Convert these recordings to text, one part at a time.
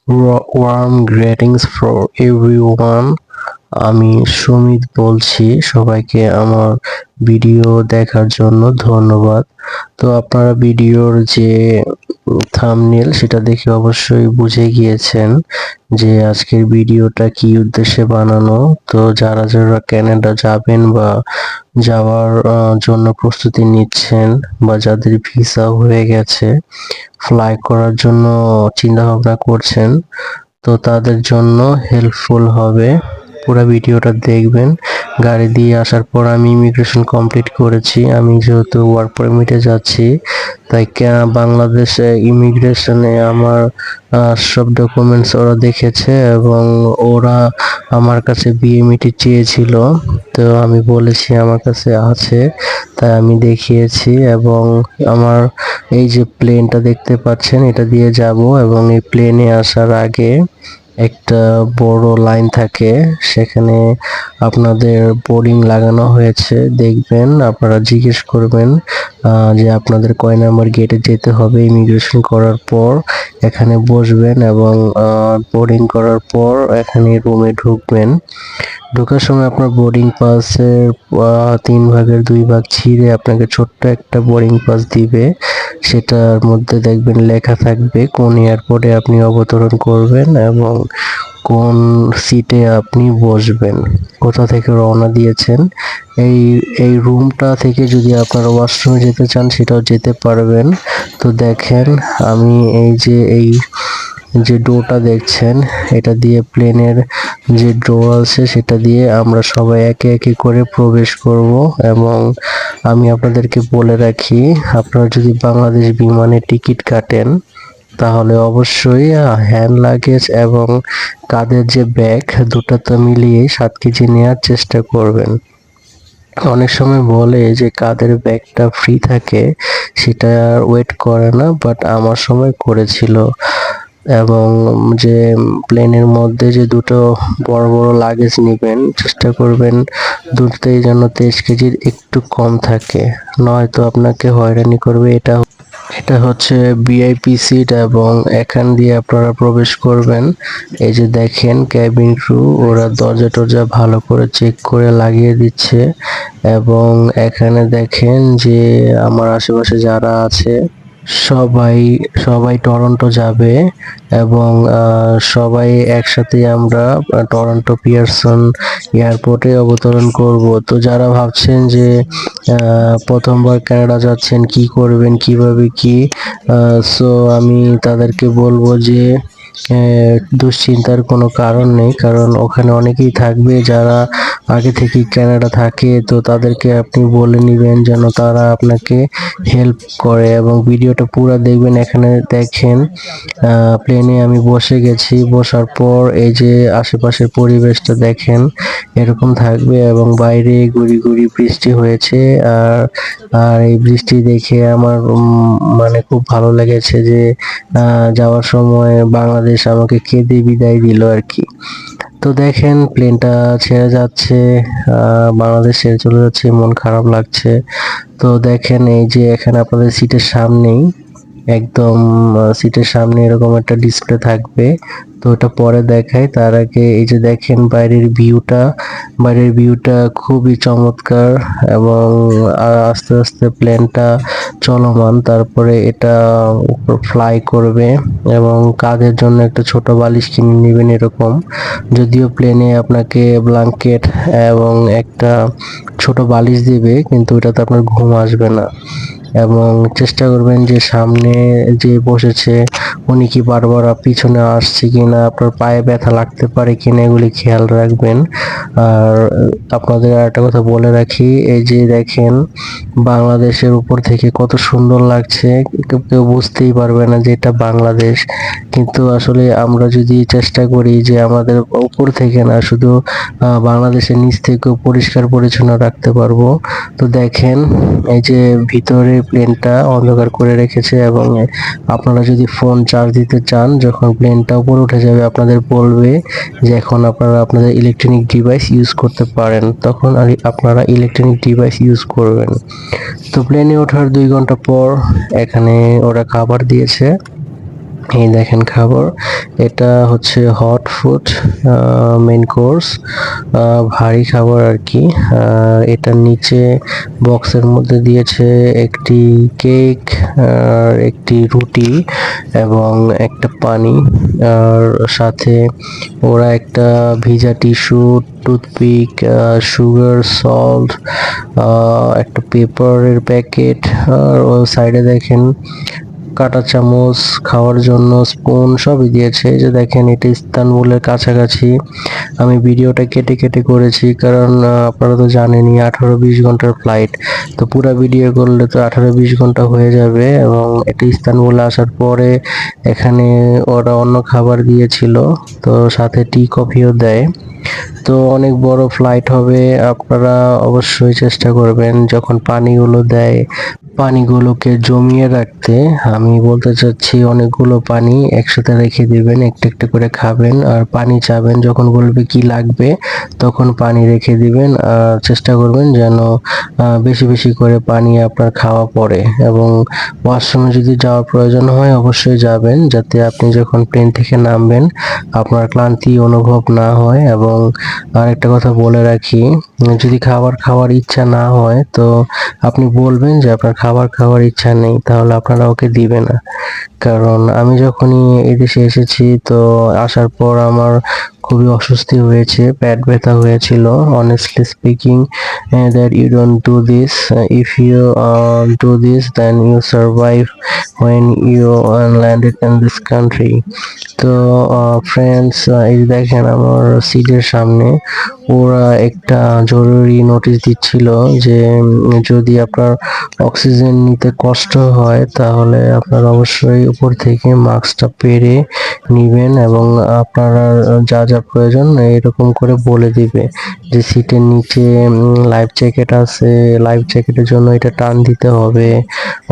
Worm greetings for everyone. আমি সুমিত বলছি, সবাইকে আমার ভিডিও দেখার জন্য ধন্যবাদ। তো আপনারা ভিডিওর যে থাম্বনেল সেটা দেখে অবশ্যই বুঝে গিয়েছেন যে আজকের ভিডিওটা কি উদ্দেশ্যে বানানো। তো যারা যারা কানাডা যাবেন বা যাওয়ার জন্য প্রস্তুতি নিচ্ছেন, বা যাদের ভিসা হয়ে গেছে, ফ্লাই করার জন্য চিন্তা ভাবনা করছেন, তো তাদের জন্য হেল্পফুল হবে। পুরো ভিডিওটা দেখবেন। গাড়ি দিয়ে আসার পর আমি ইমিগ্রেশন কমপ্লিট করেছি। আমি যেহেতু ওয়ার্ক পারমিটে যাচ্ছি, তাই বাংলাদেশে ইমিগ্রেশনে আমার সব ডকুমেন্টস ওরা দেখেছে এবং ওরা আমার কাছে বিএমইটি চেয়েছিল। তো আমি বলেছি আমার কাছে আছে, তাই আমি দেখিয়েছি। এবং আমার এই যে প্লেনটা দেখতে পাচ্ছেন, এটা দিয়ে যাব, এবং এই প্লেনে আসার আগে একটা বড় লাইন থাকে, সেখানে আপনাদের বোর্ডিং লাগানো হয়েছে। দেখবেন, আপনারা জিজ্ঞেস করবেন যে আপনাদের কয় নাম্বার গেটে যেতে হবে। ইমিগ্রেশন করার পর এখানে বসবেন এবং বোর্ডিং করার পর এখানে রুমে ঢুকবেন। ঢোকার সময় আপনার বোর্ডিং পাসের 3 ভাগের 2 ভাগ ছিঁড়ে আপনাকে ছোট্ট একটা বোর্ডিং পাস দিবে। সেটার মধ্যে দেখবেন লেখা থাকবে কোন এয়ারপোর্টে আপনি অবতরণ করবেন এবং কোন সিটে আপনি বসবেন, কোথা থেকে রওনা দিয়েছেন। এই এই রুমটা থেকে যদি আপনারা ওয়াশরুমে যেতে চান সেটাও যেতে পারবেন। তো দেখেন, আমি এই যে ডোরটা দেখছেন, এটা দিয়ে প্লেনের যে ডোর আছে সেটা দিয়ে আমরা সবাই একে একে করে প্রবেশ করব। এবং আমি আপনাদেরকে বলে রাখি, আপনারা যদি বাংলাদেশ বিমানে টিকিট কাটেন তাহলে অবশ্যই হ্যান্ড লাগেজ এবং কাঁধের যে ব্যাগ, দুটোতে মিলিয়ে 7 কেজি নেওয়ার চেষ্টা করবেন। অনেক সময় বলে যে কাঁধের ব্যাগটা ফ্রি থাকে, সেটা ওয়েট করে না, বাট আমার সময় করেছিল। এবং যে প্লেনের মধ্যে যে দুটো বড় বড় লাগেজ নেবেন, চেষ্টা করবেন দুটোতেই যেন 23 কেজির একটু কম থাকে, নয়তো আপনাকে হয়রানি করবে। এটা হচ্ছে ভিআইপি সিট এবং এখান দিয়ে আপনারা প্রবেশ করবেন। এই যে দেখেন, ক্যাবিন ক্রু ওরা দরজা টরজা ভালো করে চেক করে লাগিয়ে দিচ্ছে। এবং এখানে দেখেন যে আমার আশেপাশে যারা আছে সবাই সবাই টরন্টো যাবে। এবং সবাই একসাথে আমরা টরন্টো পিয়ারসন এয়ারপোর্টে অবতরণ করব। তো যারা ভাবছেন যে প্রথমবার কানাডা যাচ্ছেন, কি করবেন, কিভাবে কি, সো আমি তাদেরকে বলবো যে দুশ্চিন্তার কোনো কারণ নেই, কারণ ওখানে অনেকেই থাকবে যারা আগে থেকেই কানাডা থাকে। তো তাদেরকে আপনি বলে নিবেন যেন তারা আপনাকে হেল্প করে, এবং ভিডিওটা পুরো দেখবেন। এখানে দেখেন প্লেনে আমি বসে গেছি, বসার পর এই যে আশেপাশের পরিবেশটা দেখেন, এরকম থাকবে। এবং বাইরে গুড়ি গুড়ি বৃষ্টি হয়েছে। আর আর এই বৃষ্টি দেখে আমার মানে খুব ভালো লেগেছে যে যাওয়ার সময় বাংলাদেশ আমাকে কেঁদে বিদায় দিল আর কি। তো দেখেন, প্লেনটা ছেড়ে যাচ্ছে, বাংলাদেশ ছেড়ে চলে যাচ্ছে, মন খারাপ লাগছে। তো দেখেন, এই যে এখানে আপনাদের সিটের সামনেই, একদম সিটের সামনে এরকম একটা ডিসপ্লে থাকবে। তো ওটা পরে দেখাই, তার আগে এই যে দেখেন বাইরের ভিউটা খুবই চমৎকার। এবং আস্তে আস্তে প্লেনটা চলমান, তারপরে এটা উপর ফ্লাই করবে। এবং কাঁধের জন্য একটা ছোট বালিশ কিনে নেবেন এরকম। যদিও প্লেনে আপনাকে ব্ল্যাঙ্কেট এবং একটা ছোট বালিশ দিবে, কিন্তু ওটাতে আপনার ঘুম আসবে না। এবং চেষ্টা করবেন যে সামনে যে বসেছে উনি কি বারবার পিছনে আসছে কিনা, আপনার পায়ে ব্যথা লাগতে পারে কিনা, এগুলি খেয়াল রাখবেন। আর আপনাদের আরেকটা কথা বলে রাখি, এই যে দেখেন বাংলাদেশের উপর থেকে কত সুন্দর লাগছে, কেউ বুঝতেই পারবে না যে এটা বাংলাদেশ। কিন্তু আসলে আমরা যদি চেষ্টা করি যে আমাদের উপর থেকে না, শুধু বাংলাদেশের নিচ থেকেও পরিষ্কার পরিচ্ছন্ন রাখতে পারবো। তো দেখেন, এই যে ভিতরে প্লেনটা অন্ধকার করে রেখেছে। এবং আপনারা যদি ফোন চার্জ দিতে চান, যখন প্লেনটা উপরে উঠে যাবে আপনাদের বলবে যে এখন আপনারা আপনাদের ইলেকট্রনিক ডিভাইস ইউজ করতে পারেন, তখন আপনারা ইলেকট্রনিক ডিভাইস ইউজ করবেন। তো প্লেনে ওঠার 2 ঘন্টা পর এখানে ওরা খাবার দিয়েছে। এই দেখেন খাবার, এটা হচ্ছে হট ফুড মেইন কোর্স, ভারী খাবার আর কি। এটার নিচে বক্সের মধ্যে দিয়েছে একটি কেক আর একটি রুটি এবং একটা পানি, আর সাথে ওরা একটা ভিজা টিস্যু, টুথপিক, সুগার, সল্ট, একটা পেপারের প্যাকেট, আর ও সাইডে দেখেন কাঁটা চামচ, খাওয়ার জন্য স্পুন সবই দিয়েছে। এই যে দেখেন, এটা ইস্তানবুলের কাছাকাছি। আমি ভিডিওটা কেটে কেটে করেছি কারণ আপনারা তো জানেনই 18-20 ঘন্টার ফ্লাইট, তো পুরো ভিডিও করলে তো 18-20 ঘন্টা হয়ে যাবে। এবং এটা ইস্তানবুলে আসার পরে এখানে ওরা অন্য খাবার দিয়েছিল, তো সাথে টি কফিও দেয়। তো অনেক বড় ফ্লাইট হবে, আপনারা অবশ্যই চেষ্টা করবেন যখন পানিগুলো দেয় পানিগুলোকে জমিয়ে রাখতে। আমি বলতে চাচ্ছি অনেকগুলো পানি একসাথে রেখে দিবেন, একটু একটু করে খাবেন আর পানি চাবেন, যখন বলবে কি লাগবে তখন পানি রেখে দিবেন। আর চেষ্টা করবেন যেন বেশি বেশি করে পানি আপনার খাওয়া পড়ে। এবং ওয়াশরুমে যদি যাওয়ার প্রয়োজন হয় অবশ্যই যাবেন, যাতে আপনি যখন প্লেন থেকে নামবেন আপনার ক্লান্তি অনুভব না হয়। এবং আরেকটা কথা বলে রাখি, যদি খাবার খাওয়ার ইচ্ছা না হয় তো আপনি বলবেন যে আপনার খাবার খাওয়ার ইচ্ছা নেই, তাহলে আপনারা ওকে দিবে না। কারণ আমি যখনই এদেশে এসেছি, তো আসার পর আমার খুবই অস্বস্তি হয়েছে, পেট ব্যথা হয়েছিল। Honestly speaking, that you don't do this, if you do this then you survive when you landed in this country. তো ফ্রেন্ডস, এই দেখেন আমার সিটের সামনে ওরা একটা জরুরি নোটিশ দিচ্ছিল যে যদি আপনার অক্সিজেন নিতে কষ্ট হয় তাহলে আপনারা অবশ্যই উপর থেকে মাস্কটা পেরে নিবেন, এবং আপনারা যা যা প্রয়োজন এরকম করে বলে দিবে যে সিটের নিচে লাইফ জ্যাকেট আছে, লাইফ জ্যাকেটের জন্য এটা টান দিতে হবে।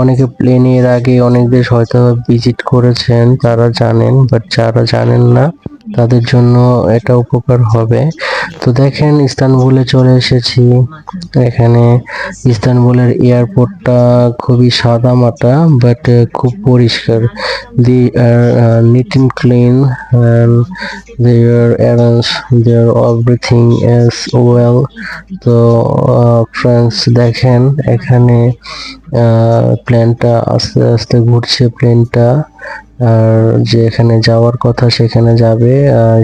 অনেকে প্লেনের আগে অনেক দেশ হয়তো ভিজিট করেছেন, তারা জানেন, বাট যারা জানেন না তাদের জন্য এটা উপকার হবে। তো দেখেন ইস্তানবুলে চলে এসেছি। এখানে ইস্তানবুলের এয়ারপোর্টটা খুবই সাদামাটা, বাট খুব পরিষ্কার। They are neat and clean, and they are arranged their everything as well. তো ফ্রেন্ডস দেখেন এখানে প্লেনটা আস্তে আস্তে ঘুরছে প্লেনটা, আর যেখানে যাওয়ার কথা সেখানে যাবে।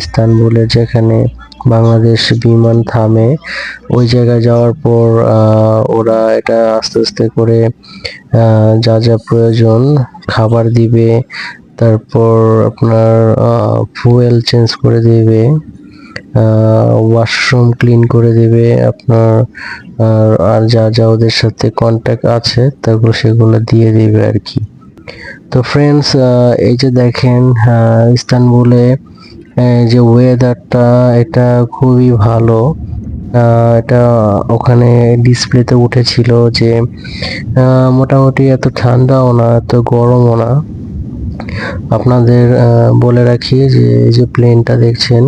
ইস্তানবুলে যেখানে বাংলাদেশ বিমান থামে ওই জায়গায় যাওয়ার পর ওরা এটা আস্তে আস্তে করে যা যা প্রয়োজন খাবার দিবে, তারপর আপনার ফুয়েল চেঞ্জ করে দিবে, ওয়াশরুম ক্লিন করে দিবে আপনার, আর যা যা ওদের সাথে কন্ট্যাক্ট আছে তারপর সেগুলো দিয়ে দিবে আর কি। তো ফ্রেন্ডস, এই যে দেখেন ইস্তানবুলে যে ওয়েদারটা এটা খুবই ভালো। এটা ওখানে ডিসপ্লেতে উঠেছিল যে মোটামুটি এত ঠান্ডাও না, এত গরমও না। আপনাদের বলে রাখি যে এই যে প্লেনটা দেখছেন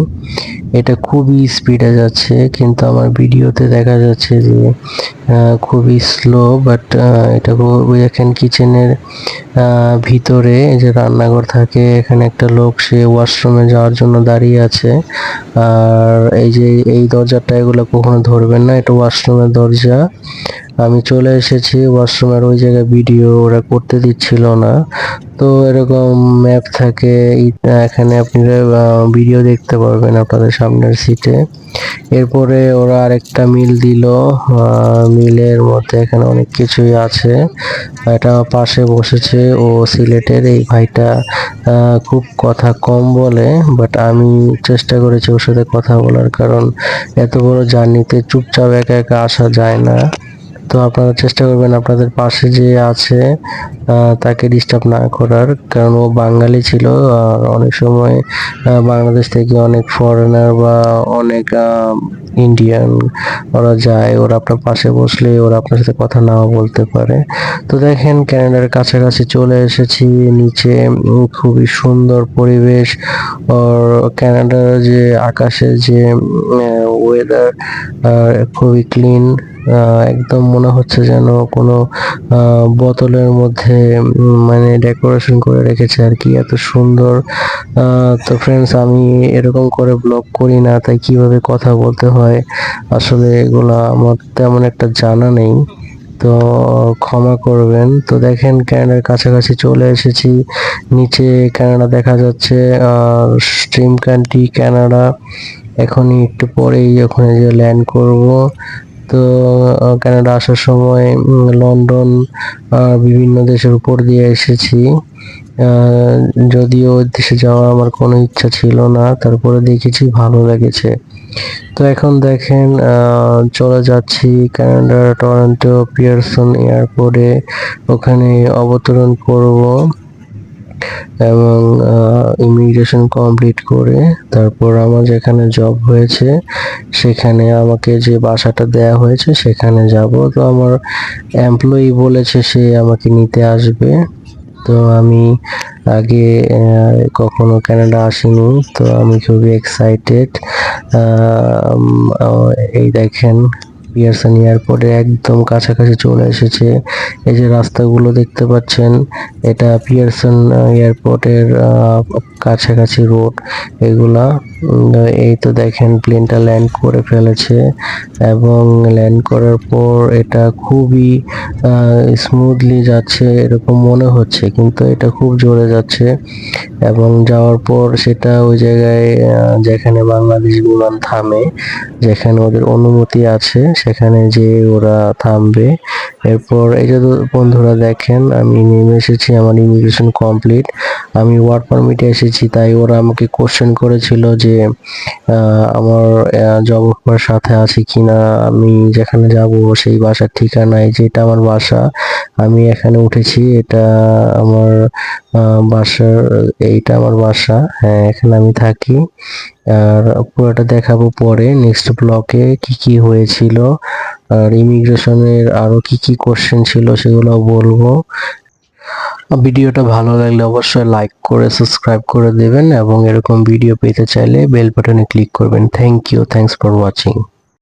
এটা খুবই স্পিডে যাচ্ছে, কিন্তু আমার ভিডিওতে দেখা যাচ্ছে যে খুবই স্লো। বাট এটা এখানে কিচেনের ভিতরে যে রান্নাঘর থাকে, এখানে একটা লোক সে ওয়াশরুমে যাওয়ার জন্য দাঁড়িয়ে আছে। আর এই যে এই দরজাটা এগুলো কখনো ধরবেন না, এটা ওয়াশরুমের দরজা। আমি চলে এসেছি ওয়াশরুমের ওই জায়গায়, ভিডিও ওরা করতে দিচ্ছিল না। তো এরকম ম্যাপ থাকে, এখানে আপনারা ভিডিও দেখতে পারবেন আপনাদের সামনের সিটে। এরপরে ওরা আরেকটা মিল দিল, মিলের মধ্যে এখানে অনেক কিছুই আছে। এটা পাশে বসেছে ও সিলেটের এই ভাইটা, খুব কথা কম বলে, বাট আমি চেষ্টা করেছি ওর সাথে কথা বলার, কারণ এত বড় জার্নিতে চুপচাপ একা একা আসা যায় না। তো আপনারা চেষ্টা করবেন আপনাদের পাশে যে আছে তাকে ডিস্টার্ব না করার, কারণ ও বাঙালি ছিল। আর অনেক সময় বাংলাদেশ থেকে অনেক ফরেনার বা অনেক ইন্ডিয়ান ওরা যায়, ওরা আপনার পাশে বসলে ওরা আপনার সাথে কথা নাও বলতে পারে। তো দেখেন ক্যানাডার কাছাকাছি চলে এসেছি, নিচে খুবই সুন্দর পরিবেশ। আর ক্যানাডার যে আকাশের যে ওয়েদার খুবই ক্লিন, একদম মনে হচ্ছে যেন কোনো বোতলের মধ্যে মানে ডেকোরেশন করে রেখেছে আর কি, এত সুন্দর। তো ফ্রেন্ডস, আমি এরকম করে ব্লগ করি না, তাই কিভাবে কথা বলতে হয় আসলে এগুলা আমার তেমন একটা জানা নেই, তো ক্ষমা করবেন। তো দেখেন ক্যানাডার কাছাকাছি চলে এসেছি, নিচে ক্যানাডা দেখা যাচ্ছে, আর স্ট্রিম কান্ট্রি ক্যানাডা। এখনই একটু পরেই ওখানে যে ল্যান্ড করব। তো কানাডা আসার সময় লন্ডন বিভিন্ন দেশের উপর দিয়ে এসেছি। যদিও ওই দেশে যাওয়ার আমার কোনো ইচ্ছা ছিল না, তারপরে দেখেছি ভালো লেগেছে। তো এখন দেখেন চলে যাচ্ছি কানাডার টরন্টো পিয়ারসন এয়ারপোর্টে, ওখানে অবতরণ করব এবং ইমিগ্রেশন কমপ্লিট করে তারপর আমার যেখানে জব হয়েছে সেখানে আমাকে যে বাসাটা দেয়া হয়েছে সেখানে যাব। তো আমার এমপ্লয়ি বলেছে সে আমাকে নিতে আসবে। তো আমি আগে কখনো কানাডা আসিনি, তো আমি খুবই এক্সাইটেড। এই দেখেন পিয়ারসন এয়ারপোর্টে একদম কাছাকাছি চলে এসেছে। এই যে রাস্তাগুলো দেখতে পাচ্ছেন, এটা পিয়ারসন এয়ারপোর্টের কাছাকাছি রোড এগুলা। এই তো দেখেন প্লেনটা ল্যান্ড করে ফেলেছে এবং ল্যান্ড করার পর এটা খুবই স্মুথলি যাচ্ছে এরকম মনে হচ্ছে, কিন্তু এটা খুব জোরে যাচ্ছে। এবং যাওয়ার পর সেটা ওই জায়গায় যেখানে বাংলাদেশ বিমান থামে, যেখানে ওদের অনুমতি আছে সেখানে যে ওরা থামবে। এরপর এই যে বন্ধুরা দেখেন আমি নেমে এসেছি, আমার ইমিগ্রেশন কমপ্লিট। আমি ওয়ার্ক পারমিটে এসেছি, তাই ওরা আমাকে কোশ্চেন করেছিল যে আমার জব অফার সাথে আছে কিনা, আমি যেখানে যাব সেই বাসার ঠিকানা, এই যে এটা আমার বাসা, আমি এখানে উঠেছি, এটা আমার বাসার, এইটা আমার বাসা, হ্যাঁ এখানে আমি থাকি। আর পুরোটা দেখাবো পরে নেক্সট ব্লকে কি কি হয়েছিল, আর ইমিগ্রেশনের আরো কি কি কোশ্চেন ছিল সেগুলো বলবো। ভিডিওটা ভালো লাগলে অবশ্যই লাইক করে সাবস্ক্রাইব করে দেবেন এবং এরকম ভিডিও পেতে চাইলে বেল বাটনে ক্লিক করবেন। Thank you, thanks for watching.